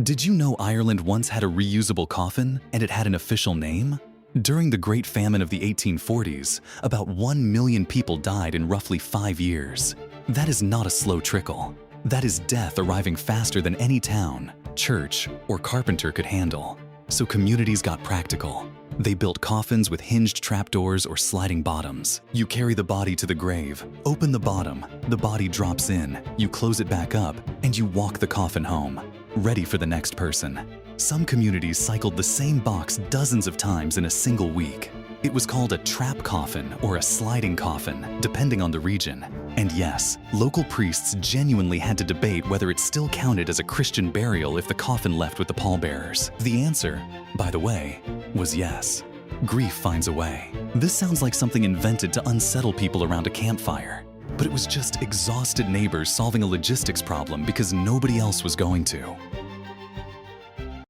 Did you know Ireland once had a reusable coffin and it had an official name? During the Great Famine of the 1840s, about 1 million people died in roughly 5 years. That is not a slow trickle. That is death arriving faster than any town, church, or carpenter could handle. So communities got practical. They built coffins with hinged trapdoors or sliding bottoms. You carry the body to the grave, open the bottom, the body drops in, you close it back up, and you walk the coffin home, ready for the next person. Some communities cycled the same box dozens of times in a single week. It was called a trap coffin or a sliding coffin, depending on the region. And yes, local priests genuinely had to debate whether it still counted as a Christian burial if the coffin left with the pallbearers. The answer, by the way, was yes. Grief finds a way. This sounds like something invented to unsettle people around a campfire. But it was just exhausted neighbors solving a logistics problem because nobody else was going to.